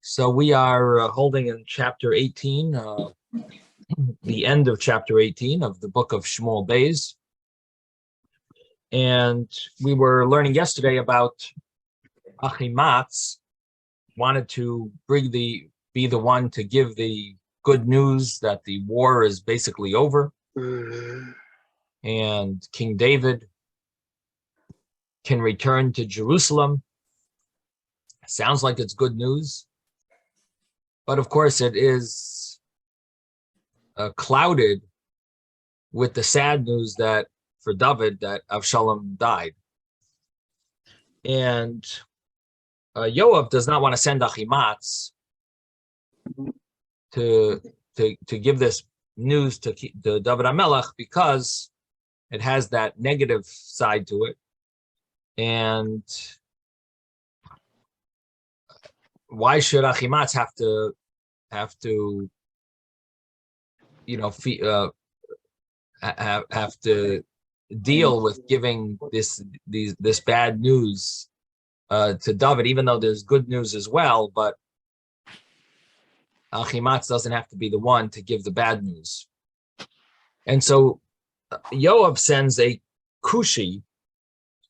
So we are holding in chapter 18, the end of chapter 18 of the book of Shmuel Beis. And we were learning yesterday about Achimatz wanted to be the one to give the good news that the war is basically over. And King David can return to Jerusalem. Sounds like it's good news. But of course, it is clouded with the sad news that for David that Avshalom died. And Yoav does not want to send Achimatz to give this news to David HaMelech because it has that negative side to it. And why should Achimatz have to have to deal with giving this bad news to David, even though there's good news as well, but Achimatz doesn't have to be the one to give the bad news. And so Yoav sends a Kushi,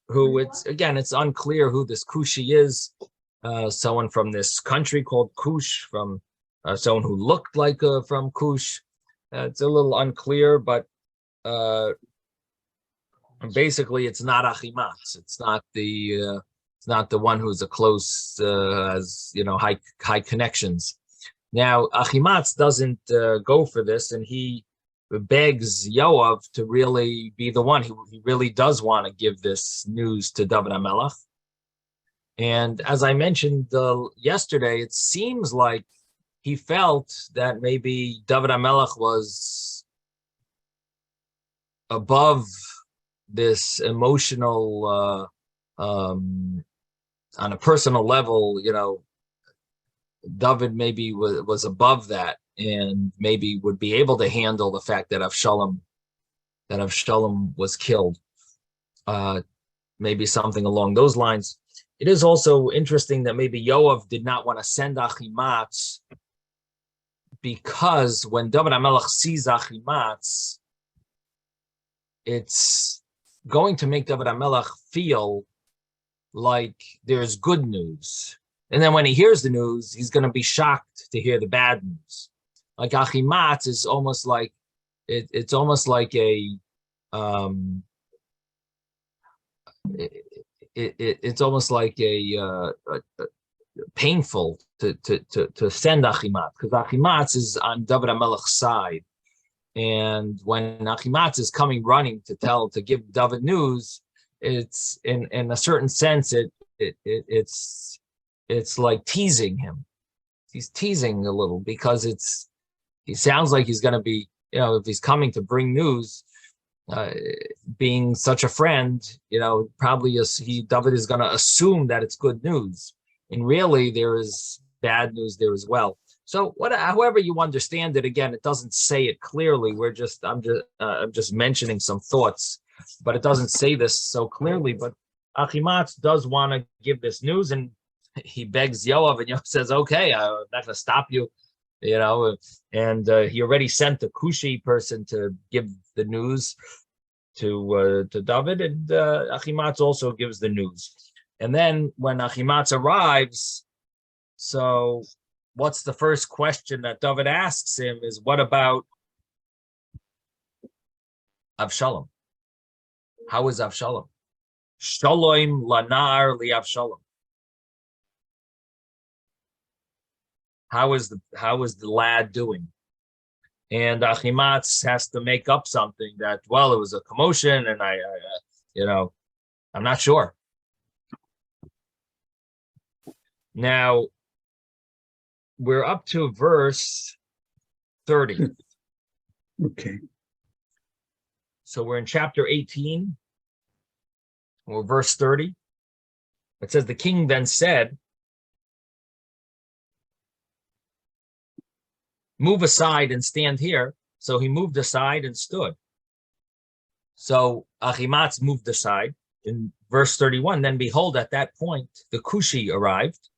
who it's unclear who this Kushi is, someone from this country called Kush, from someone who looked like from Kush. It's a little unclear, but basically it's not Achimatz. It's not the one who's a close, has high connections. Now Achimatz doesn't go for this, and he begs Yoav to really be the one. He really does want to give this news to David HaMelech. And as I mentioned yesterday, it seems like he felt that maybe David HaMelech was above this emotional, on a personal level, David maybe was above that and maybe would be able to handle the fact that Avshalom was killed. Maybe something along those lines. It is also interesting that maybe Yoav did not want to send Achimatz because when David HaMelech sees Achimatz, it's going to make David HaMelech feel like there's good news. And then when he hears the news, he's going to be shocked to hear the bad news. Like Achimatz is almost like, it's almost like it's almost like a painful to send Achimatz, because Achimatz is on David HaMelech's side. And when Achimatz is coming running to give David news, it's in a certain sense it's like teasing him. He's teasing a little because he sounds like he's going to be, if he's coming to bring news, being such a friend, probably David is going to assume that it's good news, and really there is bad news there as well. So however you understand it, again, it doesn't say it clearly. I'm just mentioning some thoughts, but it doesn't say this so clearly. But Achimatz does want to give this news, and he begs Yoav, and Yoav says, "Okay, I'm not going to stop you." And he already sent the Kushi person to give the news to David, and Achimatz also gives the news. And then when Achimatz arrives, so what's the first question that David asks him is, what about Avshalom? How is Avshalom? Shalom lanar li Avshalom. How is the lad doing? And Achimatz has to make up something that, well, it was a commotion, and I'm not sure. Now we're up to verse 30. Okay. So we're in chapter 18, or verse 30. It says, the king then said, "Move aside and stand here." So he moved aside and stood. So Achimatz moved aside. In verse 31, then behold, at that point, the Kushi arrived.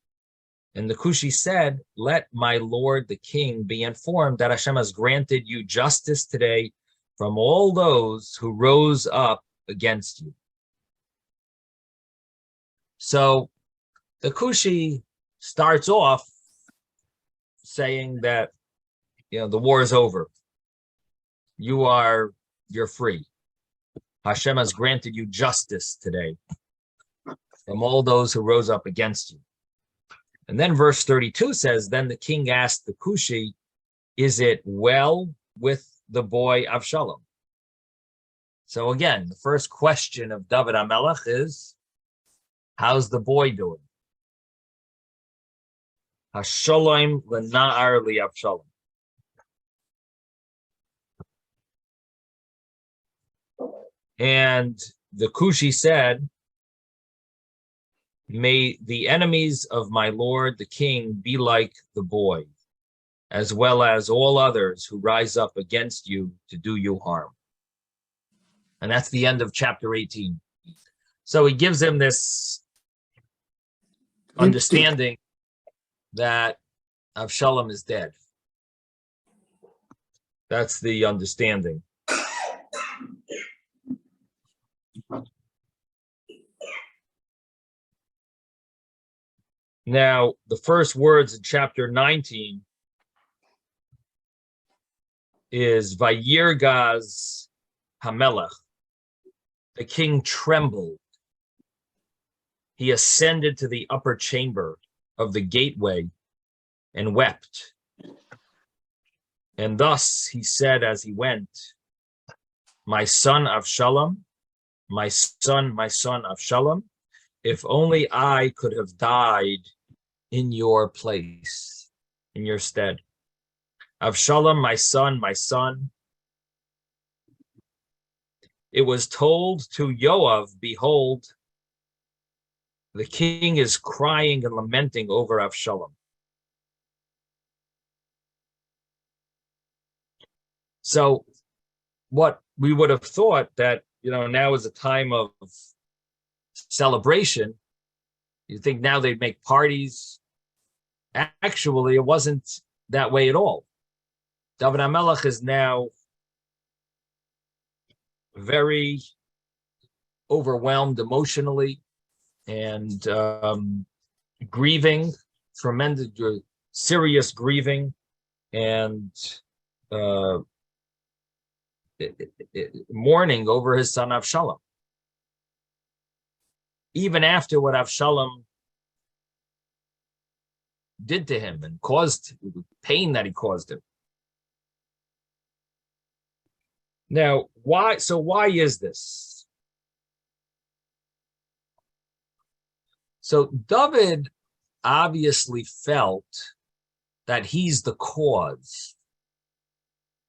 And the Cushi said, let my lord the king be informed that Hashem has granted you justice today from all those who rose up against you. So the Cushi starts off saying that, the war is over. You're free. Hashem has granted you justice today from all those who rose up against you. And then verse 32 says, then the king asked the Cushi, is it well with the boy Avshalom? So again, the first question of David HaMelech is, how's the boy doing? Hashalom l'na'ar li Avshalom. And the Cushi said, may the enemies of my lord the king be like the boy, as well as all others who rise up against you to do you harm. And that's the end of chapter 18. So he gives him this understanding that Avshalom is dead. That's the understanding. Now, the first words in chapter 19 is Vayirgaz Hamelech. The king trembled. He ascended to the upper chamber of the gateway and wept. And thus he said as he went, my son Avshalom, my son Avshalom, if only I could have died in your place, in your stead. Avshalom, my son. It was told to Yoav, behold, the king is crying and lamenting over Avshalom. So what we would have thought that, now is a time of celebration. You think now they'd make parties. Actually, it wasn't that way at all. David HaMelech is now very overwhelmed emotionally and grieving, tremendous, serious grieving, and mourning over his son Avshalom. Even after what Avshalom did to him and caused the pain that he caused him. Now, why is this? So David obviously felt that he's the cause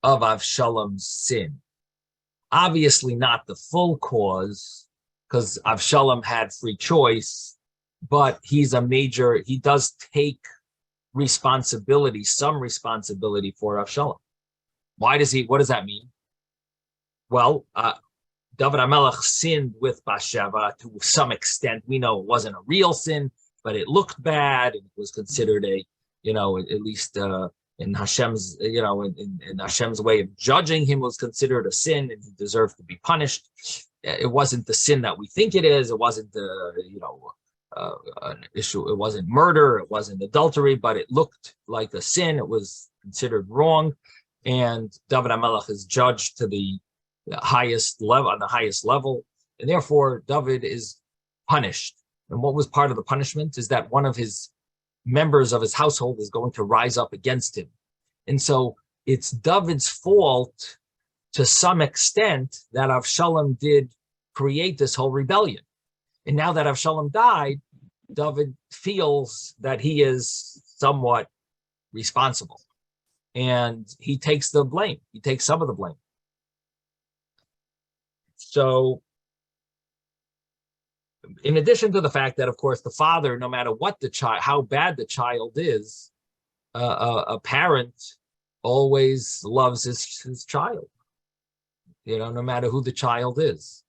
of Avshalom's sin. Obviously not the full cause, because Avshalom had free choice, but he does take responsibility, some responsibility for Avshalom. What does that mean? Well, David HaMelech sinned with Bathsheba to some extent. We know it wasn't a real sin, but it looked bad. It was considered at least in Hashem's, in Hashem's way of judging him, was considered a sin, and he deserved to be punished. It wasn't the sin that we think it is. It wasn't an issue. It wasn't murder. It wasn't adultery, but it looked like a sin. It was considered wrong, and David HaMelech is judged to the highest level, and therefore David is punished. And what was part of the punishment is that one of his members of his household is going to rise up against him. And so it's David's fault to some extent that Avshalom did create this whole rebellion. And now that Avshalom died, David feels that he is somewhat responsible. And he takes the blame. He takes some of the blame. So, in addition to the fact that, of course, the father, no matter what how bad the child is, a parent always loves his child, no matter who the child is.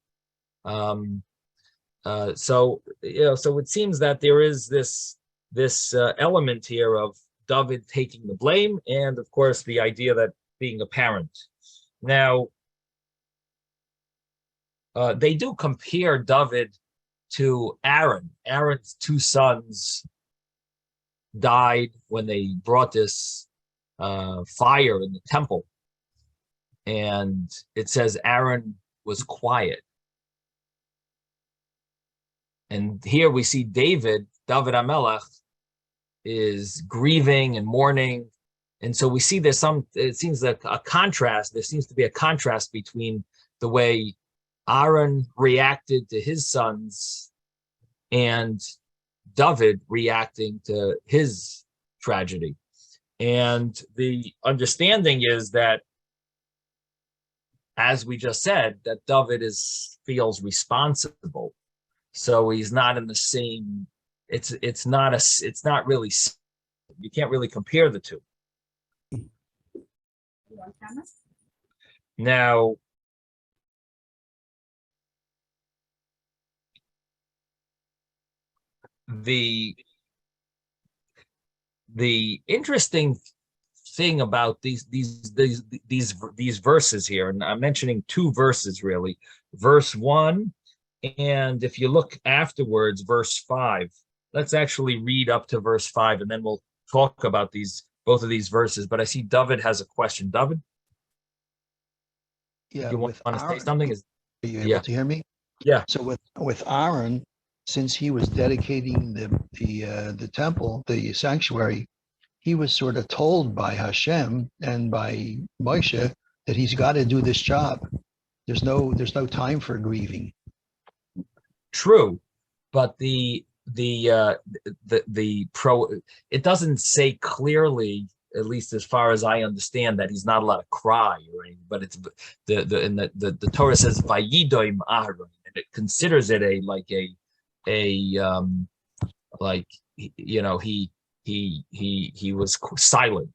So it seems that there is this this element here of David taking the blame, and of course the idea that being a parent. Now, they do compare David to Aaron. Aaron's two sons died when they brought this fire in the temple. And it says Aaron was quiet. And here we see David HaMelech, is grieving and mourning. And so we see there's it seems like a contrast. There seems to be a contrast between the way Aaron reacted to his sons and David reacting to his tragedy. And the understanding is that, as we just said, that David feels responsible. So he's not in the same, it's not really, you can't really compare the two. Now, the interesting thing about these verses here, and I'm mentioning two verses really, verse 1, and if you look afterwards, verse 5. Let's actually read up to verse 5, and then we'll talk about both of these verses. But I see David has a question. David? Yeah, you want to say something? Are you able to hear me? Yeah. So with Aaron, since he was dedicating the temple, the sanctuary, he was sort of told by Hashem and by Moshe that he's got to do this job. There's no time for grieving. True, but it doesn't say clearly, at least as far as I understand, that he's not allowed to cry or anything. But it's the Torah says Vayidoim Aaron, and it considers it he was silent,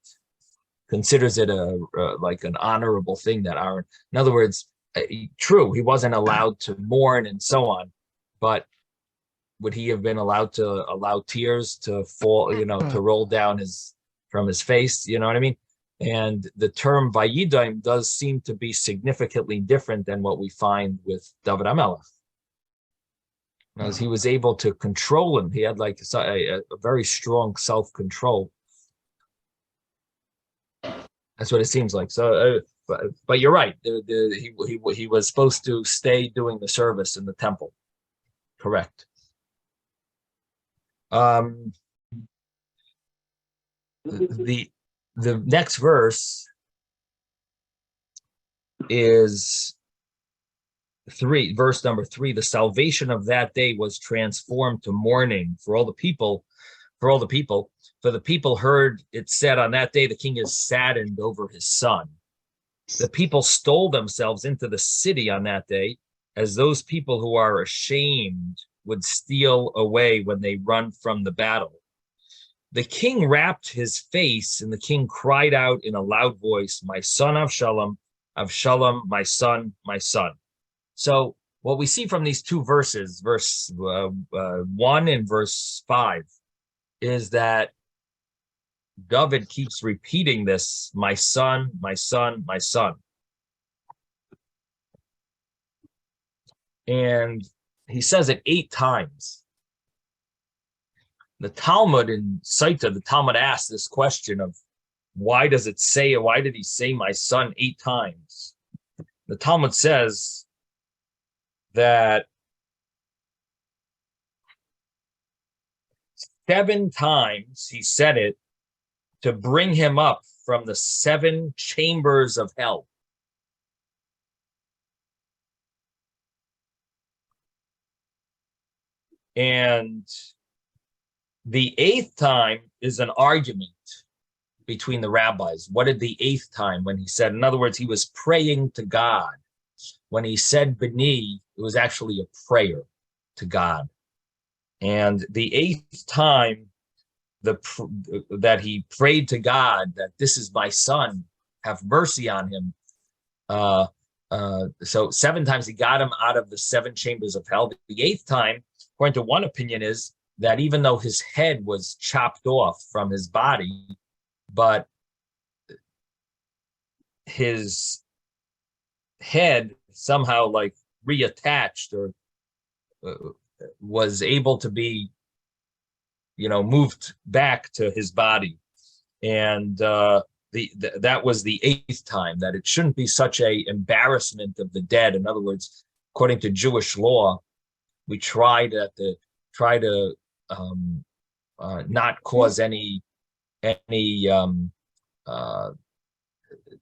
considers it like an honorable thing that Aaron. In other words, true, he wasn't allowed to mourn and so on, but would he have been allowed to allow tears to fall, to roll down from his face? You know what I mean? And the term Vayidaim does seem to be significantly different than what we find with David HaMelech. As he was able to control him, he had like a very strong self-control. That's what it seems like. So, but you're right. He was supposed to stay doing the service in the temple. Correct. The next verse is verse number 3. The salvation of that day was transformed to mourning for the people heard it said on that day, the king is saddened over his son. The people stole themselves into the city on that day, as those people who are ashamed would steal away when they run from the battle. The king wrapped his face, and the king cried out in a loud voice, "My son Avshalom, Avshalom, my son, my son." So what we see from these two verses, verse 1 and verse 5, is that David keeps repeating this, "My son, my son, my son." And he says it 8 times. The Talmud in Saita, the Talmud asks this question of why did he say my son 8 times? The Talmud says that 7 times he said it to bring him up from the 7 chambers of hell. And the 8th time is an argument between the rabbis. What did the 8th time when he said, in other words, he was praying to God. When he said B'ni, it was actually a prayer to God. And the 8th time that he prayed to God that this is my son, have mercy on him. So 7 times he got him out of the 7 chambers of hell. The 8th time, according to one opinion, is that even though his head was chopped off from his body, but his head somehow like reattached or was able to be, moved back to his body. And that was the eighth time, that it shouldn't be such a embarrassment of the dead. In other words, according to Jewish law, we try to not cause any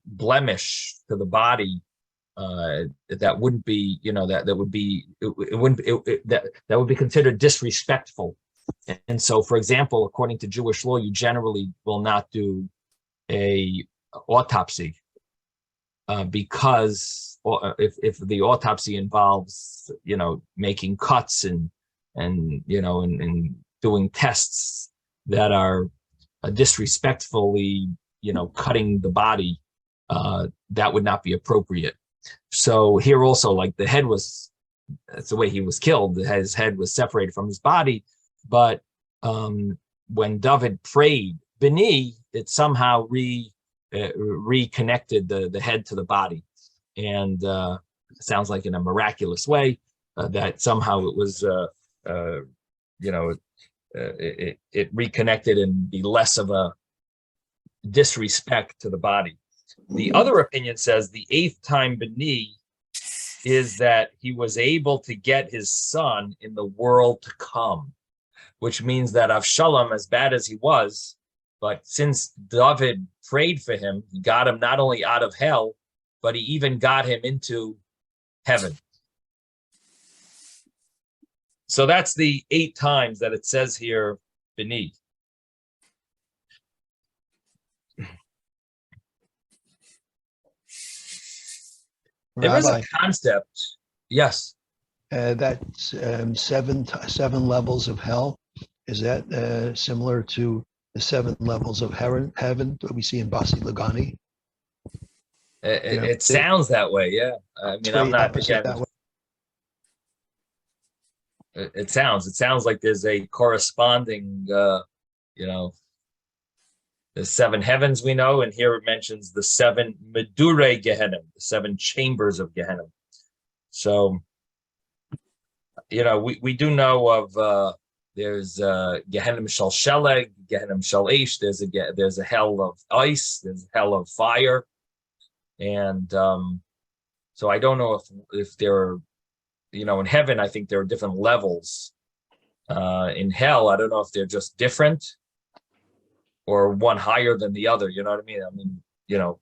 blemish to the body that wouldn't be, that would be, it wouldn't that would be considered disrespectful. And so, for example, according to Jewish law, you generally will not do a autopsy because if the autopsy involves, making cuts and doing tests that are disrespectfully, cutting the body, that would not be appropriate. So here also, like the head was, that's the way he was killed. His head was separated from his body. But when David prayed, Beni, it somehow reconnected the head to the body. And it sounds like in a miraculous way that somehow it was, it reconnected and be less of a disrespect to the body. The other opinion says the eighth time Beni is that he was able to get his son in the world to come, which means that Avshalom, as bad as he was, but since David prayed for him, he got him not only out of hell, but he even got him into heaven. So that's the 8 times that it says here, Beni. There is a concept, yes. That's seven levels of hell. Is that similar to the 7 levels of heaven that we see in Basi Lagani? It sounds that way, yeah. I mean, I'm not again. It sounds like there's a corresponding, the 7 heavens we know, and here it mentions the 7 Medure Gehenna, the 7 chambers of Gehenna. So, we do know of there's Gehenna Shal Sheleg, Gehenna Shal Eish. There's a hell of ice. There's a hell of fire, and so I don't know if there are, in heaven I think there are different levels. In hell, I don't know if they're just different or one higher than the other. You know what I mean? I mean,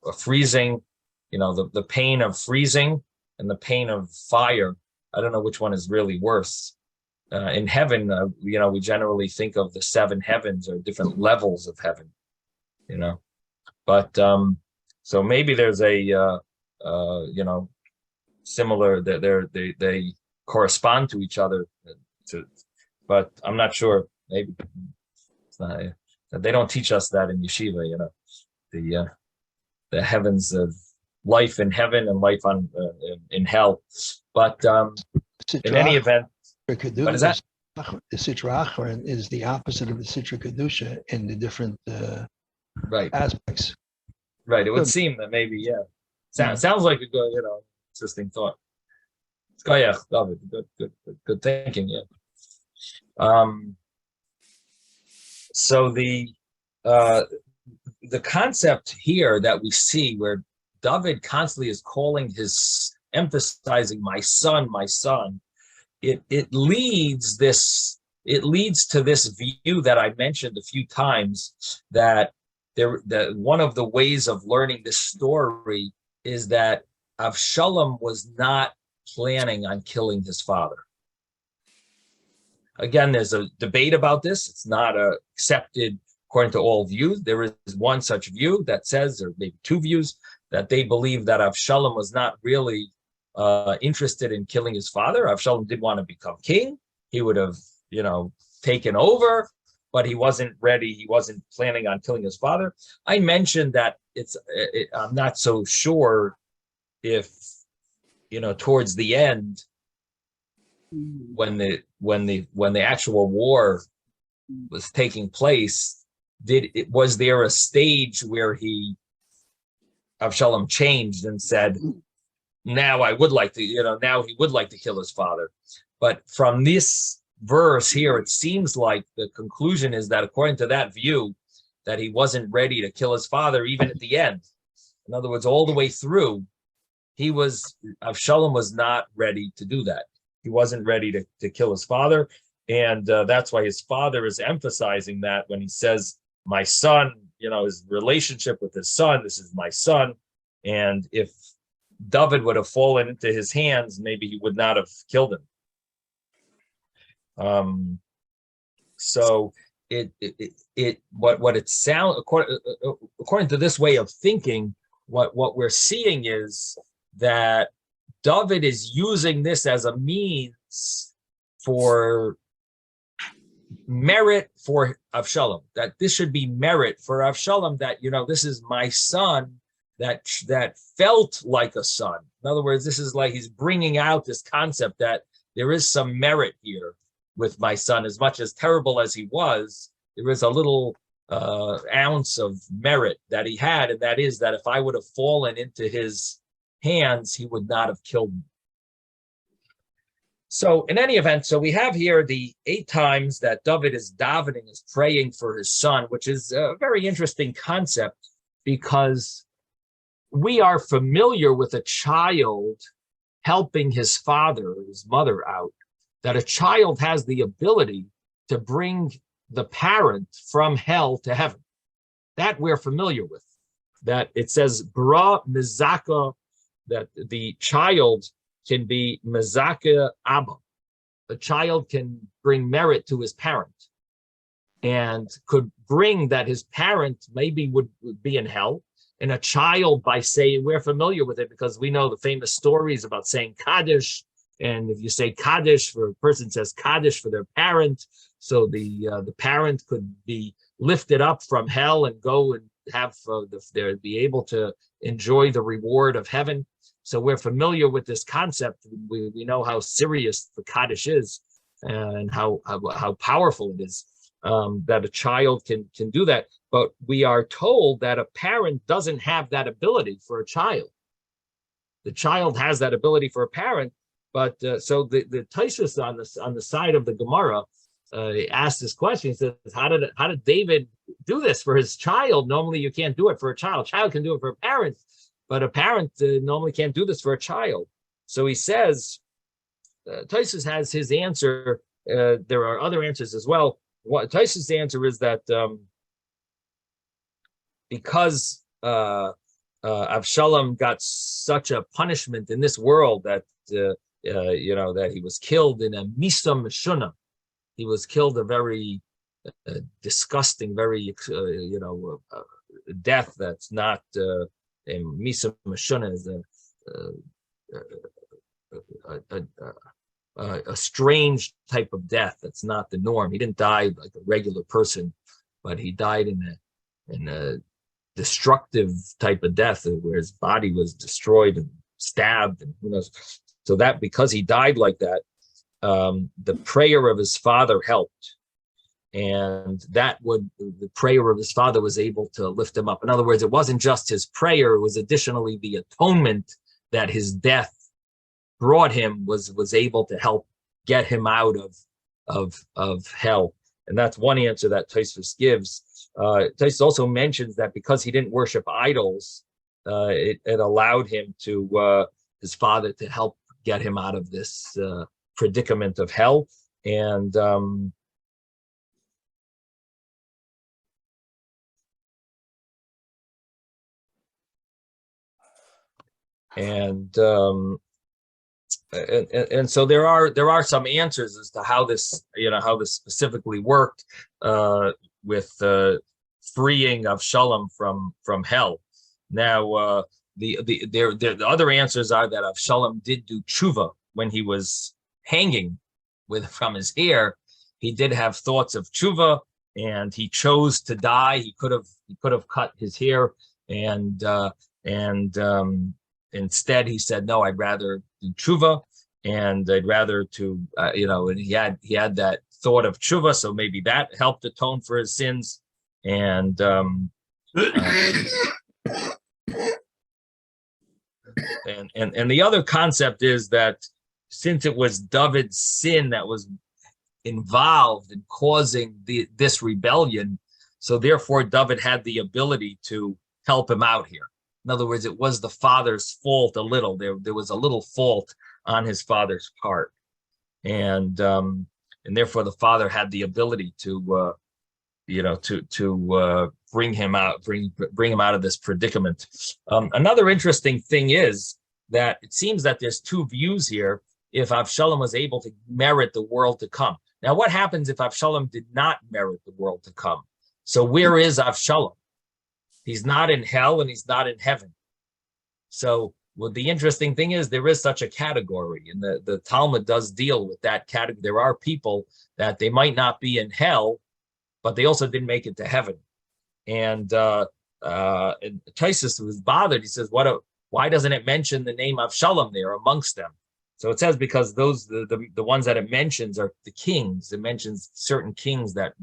a freezing, the pain of freezing and the pain of fire. I don't know which one is really worse. In heaven, we generally think of the 7 heavens or different levels of heaven, But so maybe there's a, similar, they correspond to each other, but I'm not sure. Maybe it's not. They don't teach us that in yeshiva, the heavens of life in heaven and life on in hell. But in any event, what is that? The Sitra Achron is the opposite of the Sitra Kedusha in the different aspects. Right. It would seem that maybe, yeah. Sounds like a good, interesting thought. Oh yeah, love it. Good thinking. Yeah. So the concept here that we see, where David constantly is emphasizing my son, it leads to this view that I mentioned a few times, that one of the ways of learning this story is that Avshalom was not planning on killing his father. Again, there's a debate about this. It's not accepted according to all views. There is one such view that says, or maybe 2 views, that they believe that Avshalom was not really interested in killing his father. Avshalom did want to become king. He would have, taken over, but he wasn't ready. He wasn't planning on killing his father. I mentioned that I'm not so sure if, towards the end, when the actual war was taking place, was there a stage where Avshalom changed and said, now I would like to, now he would like to kill his father. But from this verse here, it seems like the conclusion is that according to that view, that he wasn't ready to kill his father even at the end. In other words, all the way through, Avshalom was not ready to do that. He wasn't ready to kill his father. And that's why his father is emphasizing that when he says, my son, his relationship with his son, this is my son. And if David would have fallen into his hands, maybe he would not have killed him. So what it sounds, according to this way of thinking, what we're seeing is that David is using this as a means for merit for Avshalom, that this should be merit for Avshalom, that this is my son that felt like a son. In other words, this is like he's bringing out this concept that there is some merit here with my son. As much as terrible as he was, there is a little ounce of merit that he had, and that is that if I would have fallen into his hands, he would not have killed me. So in any event, so we have here the 8 times that David is davening, is praying for his son, which is a very interesting concept because we are familiar with a child helping his father or his mother out, that a child has the ability to bring the parent from hell to heaven. That we're familiar with. That it says, Bra Mizaka, that the child can be Mizaka Abba. The child can bring merit to his parent and could bring that his parent maybe would be in hell. And a child, by saying, we're familiar with it because we know the famous stories about saying Kaddish. And if you say Kaddish, for a person says Kaddish for their parent, so the parent could be lifted up from hell and go and have be able to enjoy the reward of heaven. So we're familiar with this concept. We know how serious the Kaddish is and how powerful it is, that a child can do that. But we are told that a parent doesn't have that ability for a child. The child has that ability for a parent. But so the Teves on the side of the Gemara asked this question. He says, how did David do this for his child? Normally you can't do it for a child. A child can do it for a parent, but a parent normally can't do this for a child. So he says, Teves has his answer. There are other answers as well. Teves' answer is that because Avshalom got such a punishment in this world that that he was killed in a misa meshuna. He was killed a very disgusting, very death that's not misa meshuna is a strange type of death. That's not the norm. He didn't die like a regular person, but he died in a destructive type of death where his body was destroyed and stabbed, and who knows. So that because he died like that, the prayer of his father helped, and the prayer of his father was able to lift him up. In other words, it wasn't just his prayer; it was additionally the atonement that his death brought him was able to help get him out of hell. And that's one answer that Teves gives. Teves also mentions that because he didn't worship idols, it allowed him to his father to help get him out of this predicament of hell. And so there are some answers as to how this specifically worked with freeing Avshalom from hell. Now the other answers are that Avshalom did do tshuva when he was hanging from his hair. He did have thoughts of tshuva, and he chose to die. He could have cut his hair, and instead he said, no, I'd rather do tshuva, and I'd rather and he had that thought of tshuva, so maybe that helped atone for his sins. And and the other concept is that since it was David's sin that was involved in causing this rebellion, so therefore David had the ability to help him out here. In other words, it was the father's fault a little. There was a little fault on his father's part, and therefore the father had the ability to bring him out, bring him out of this predicament. Another interesting thing is that it seems that there's two views here. If Avshalom was able to merit the world to come. Now, what happens if Avshalom did not merit the world to come? So where is Avshalom? He's not in hell and he's not in heaven. So the interesting thing is there is such a category, and the Talmud does deal with that category. There are people that they might not be in hell, but they also didn't make it to heaven. And Teves was bothered. He says, why doesn't it mention the name of Avshalom there amongst them? So it says because those the ones that it mentions are the kings. It mentions certain kings that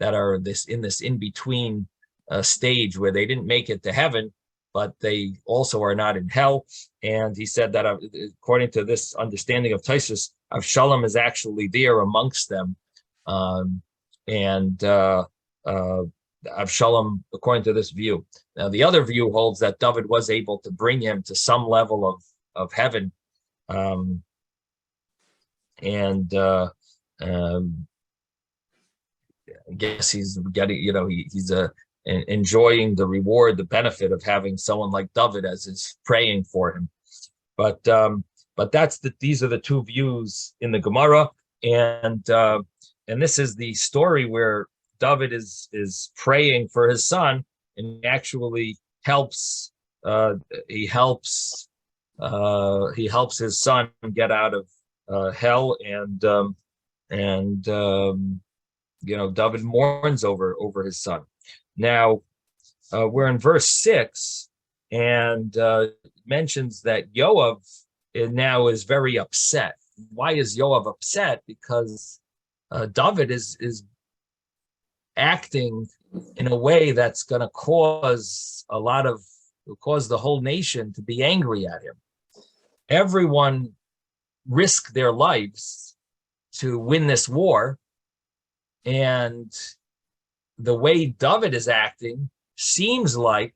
are this in between stage where they didn't make it to heaven, but they also are not in hell. And he said that according to this understanding of Teves, Avshalom is actually there amongst them, and Avshalom, according to this view. Now the other view holds that David was able to bring him to some level of heaven. I guess he's getting, he's enjoying the reward, the benefit of having someone like David as is praying for him. But these are the two views in the Gemara, and this is the story where David is praying for his son, and actually helps his son get out of hell, and David mourns over his son. Now we're in verse 6, and mentions that Yoav now is very upset. Why is Yoav upset? Because David is acting in a way that's going to cause the whole nation to be angry at him. Everyone risked their lives to win this war, and the way David is acting seems like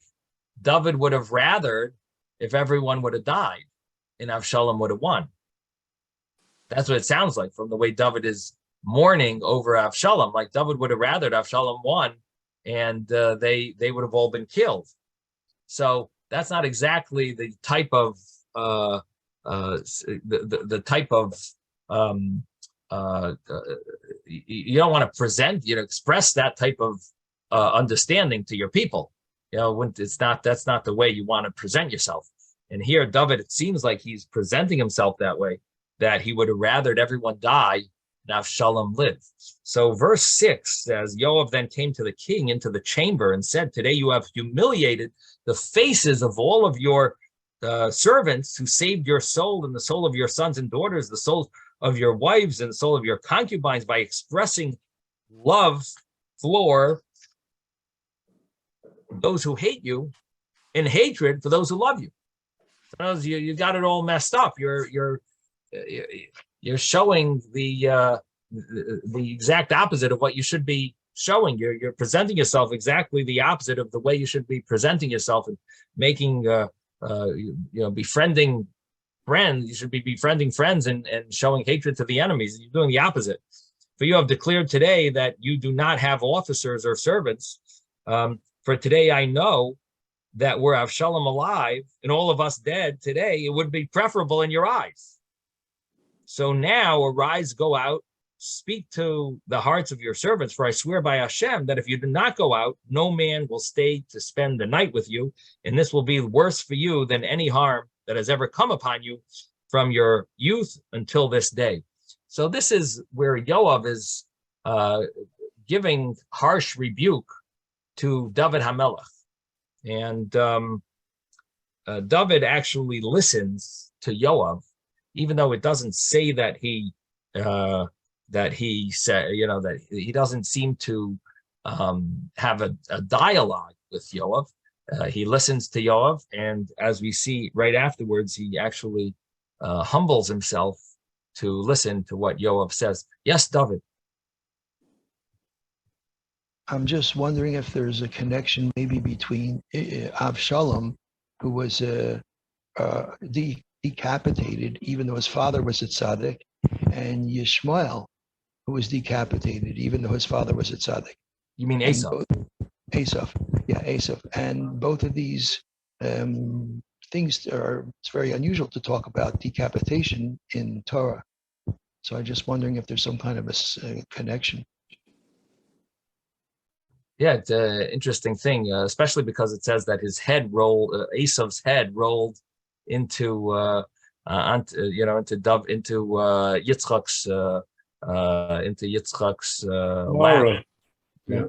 David would have rathered if everyone would have died and Avshalom would have won. That's what it sounds like from the way David is mourning over Avshalom. Like David would have rathered Avshalom won, and they would have all been killed. So that's not exactly the type of you don't want to express that type of understanding to your people. That's not the way you want to present yourself. And here, David, it seems like he's presenting himself that way, that he would have rathered everyone die and Avshalom live. So verse 6 says, Yoav then came to the king into the chamber and said, today you have humiliated the faces of all of your servants who saved your soul and the soul of your sons and daughters, the souls of your wives and the soul of your concubines, by expressing love for those who hate you and hatred for those who love you. So you got it all messed up. You're showing the exact opposite of what you should be showing. You're presenting yourself exactly the opposite of the way you should be presenting yourself, and making befriending friends. You should be befriending friends and showing hatred to the enemies. You're doing the opposite. For you have declared today that you do not have officers or servants. For today I know that were Avshalom alive and all of us dead today, it would be preferable in your eyes. So now arise, go out, speak to the hearts of your servants, for I swear by Hashem that if you do not go out, no man will stay to spend the night with you, and this will be worse for you than any harm that has ever come upon you from your youth until this day. So this is where Yoav is giving harsh rebuke to David HaMelech. And David actually listens to Yoav, even though it doesn't say that he that he said, that he doesn't seem to have a dialogue with Yoav. He listens to Yoav, and as we see right afterwards, he actually humbles himself to listen to what Yoav says. Yes, David. I'm just wondering if there's a connection maybe between Avshalom, who was decapitated, even though his father was a tzaddik, and Yishmael, who was decapitated, even though his father was a tzaddik. You mean Esau? Asaph, yeah, Asaph. And both of these things it's very unusual to talk about decapitation in Torah. So I'm just wondering if there's some kind of a connection. Yeah, it's an interesting thing, especially because it says that his head rolled, Esav's head rolled into, Yitzchok's, lap, Yeah.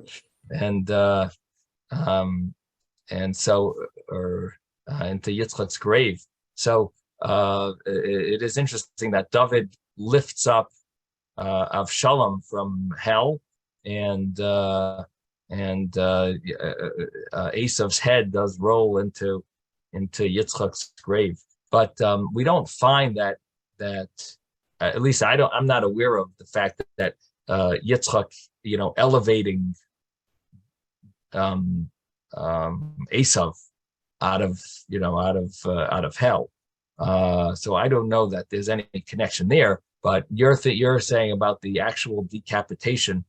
and so, or into Yitzchok's grave. So it is interesting that David lifts up Avshalom from hell, and Esav's head does roll into Yitzchok's grave, but we don't find that at least I'm not aware of the fact that Yitzchok, elevating Esav out of hell. So I don't know that there's any connection there. But you're saying about the actual decapitation,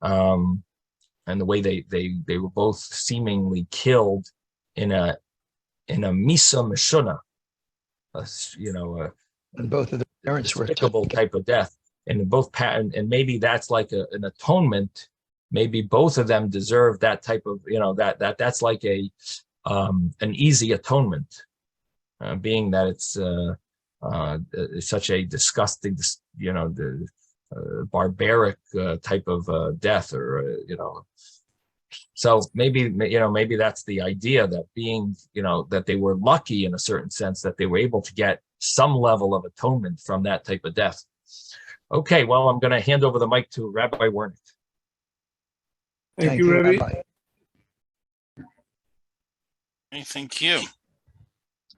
and the way they were both seemingly killed in a misa meshuna, And both of the parents were despicable type of death, and and maybe that's like an atonement. Maybe both of them deserve that type of, that's like an easy atonement, being that it's such a disgusting, barbaric type of death, or so maybe that's the idea, that being, that they were lucky in a certain sense, that they were able to get some level of atonement from that type of death. Okay, well, I'm going to hand over the mic to Rabbi Wernick. Thank you, Rabbi. Okay, thank you.